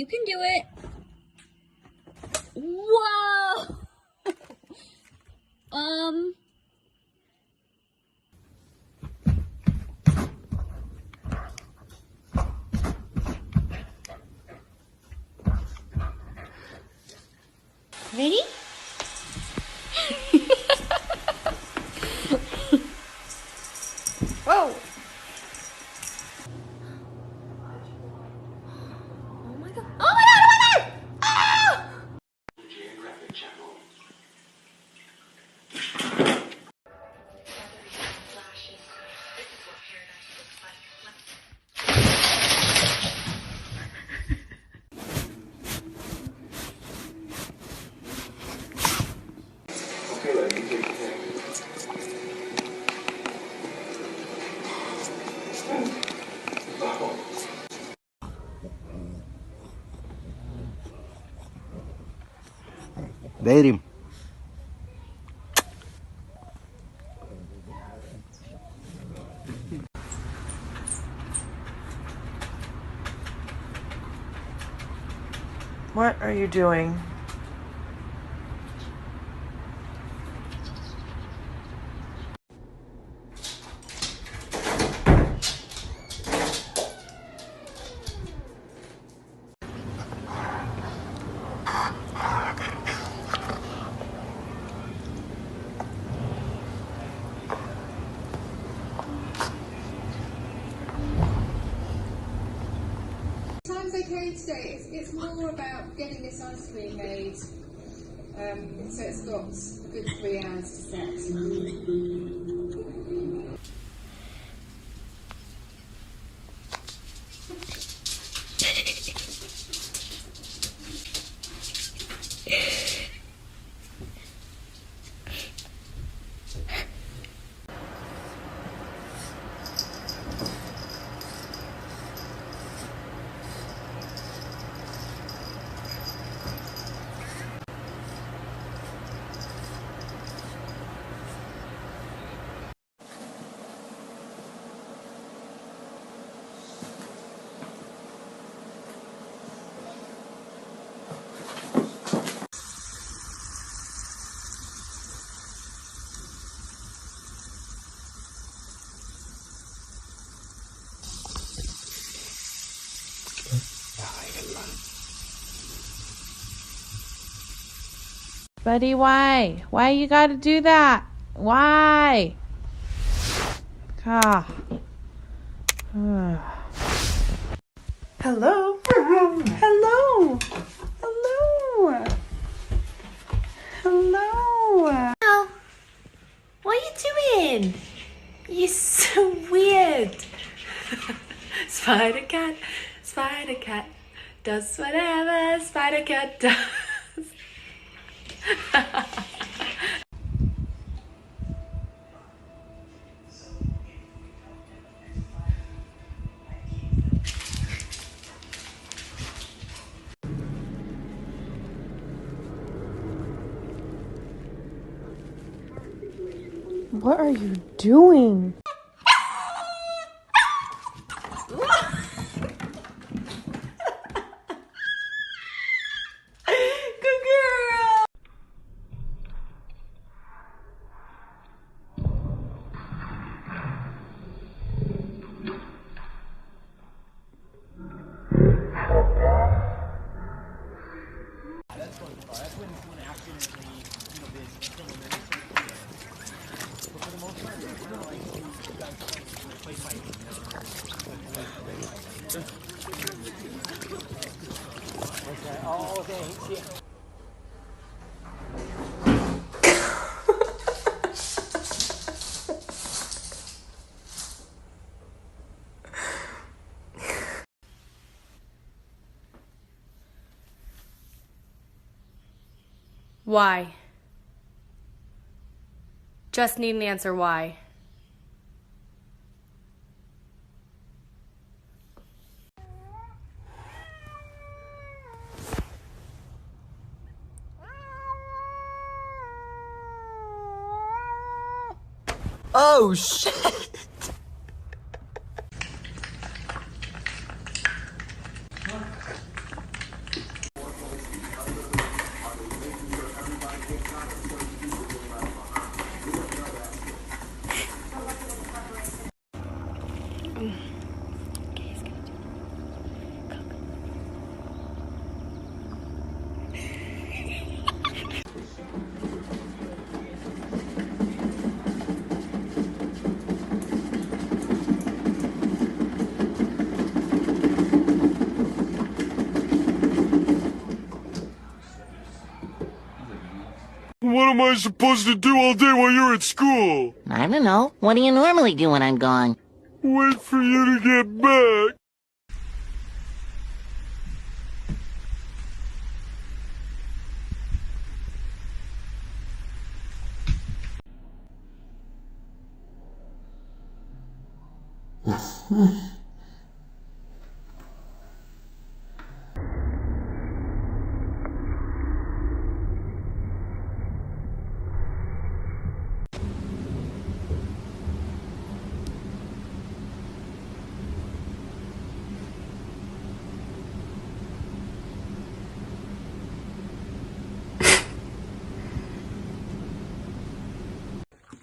You can do it. Whoa! Ready? Whoa! Oh my god! Oh my god! Oh my god! Ah! ధైర్యం. What are you doing? Time's okay today. It's more about getting this ice cream made, so it's got a good 3 hours to set. Buddy, why? Why you gotta do that? Why? Ah. Hello? Hello? Hello? Hello? Ow. What are you doing? You're so weird. Spider cat does whatever spider cat does. What are you doing? Good girl. Why? Just need an answer why. Oh shit! What am I supposed to do all day while you're at school? I don't know. What do you normally do when I'm gone? Wait for you to get back.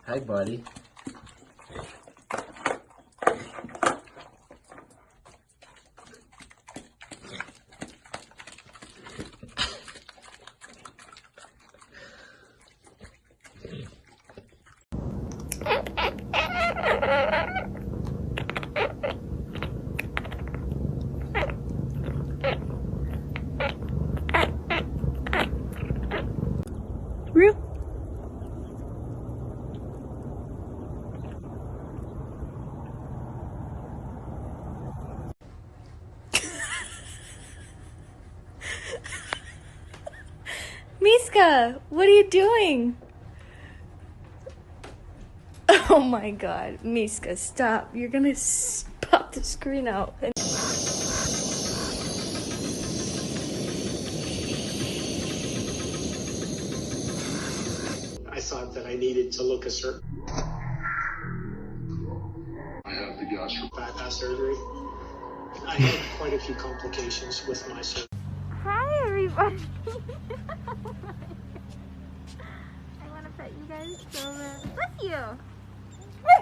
Hi, buddy. Miska, what are you doing? Oh my god, Miska, stop. You're gonna pop the screen out. I thought that I needed to look a certain. I have the bypass surgery. I had quite a few complications with my surgery. Hi, everybody. I want to pet you guys so bad. Bless you. Hi.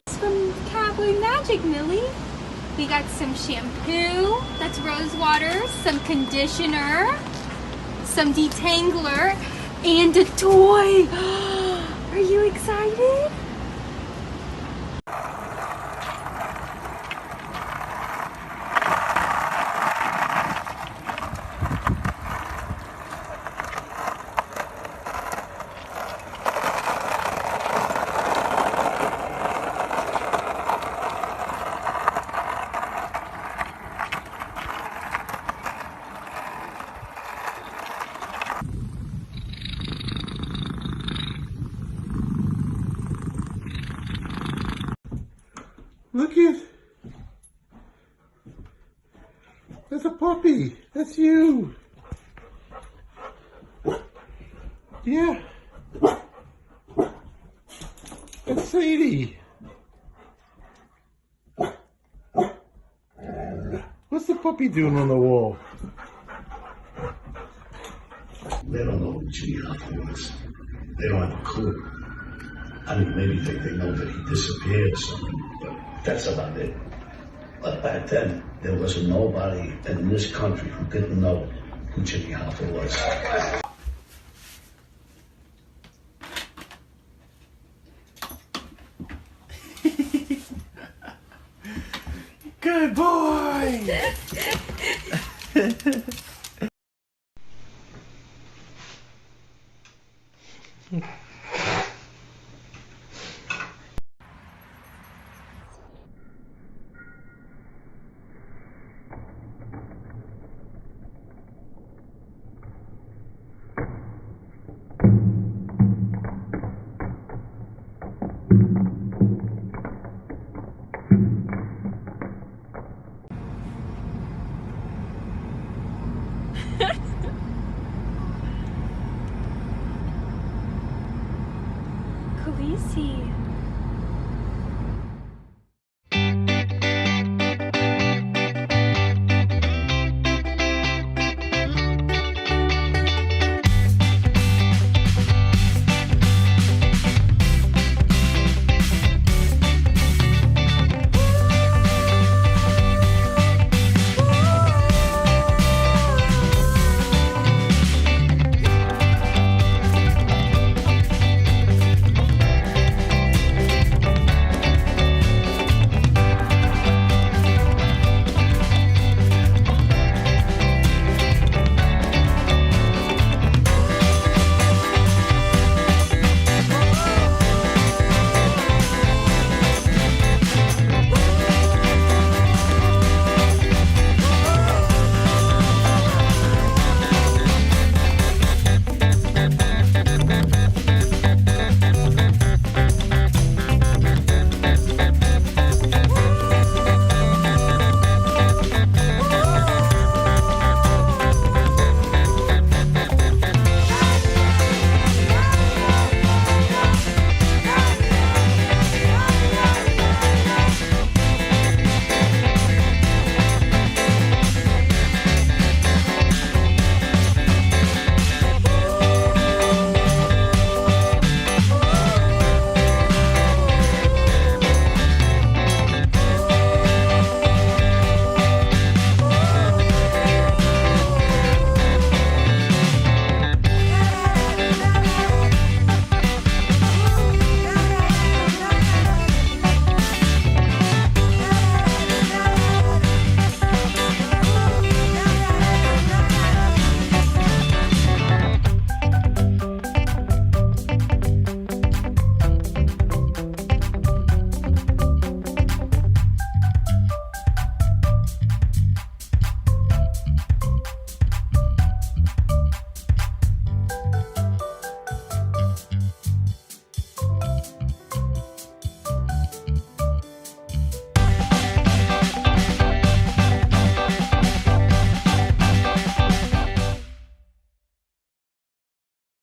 From Cowboy Magic, Millie. We got some shampoo, that's rose water, some conditioner, some detangler, and a toy. Are you excited? Look at. That's a puppy. That's you. Yeah. That's Sadie. What's the puppy doing on the wall? They don't know who Jimmy Hoffa was. They don't have a clue. I mean, maybe they know that he disappeared or something, but that's about it. But back then, there was nobody in this country who didn't know who Jimmy Hoffa was. Good boy! Khaleesi.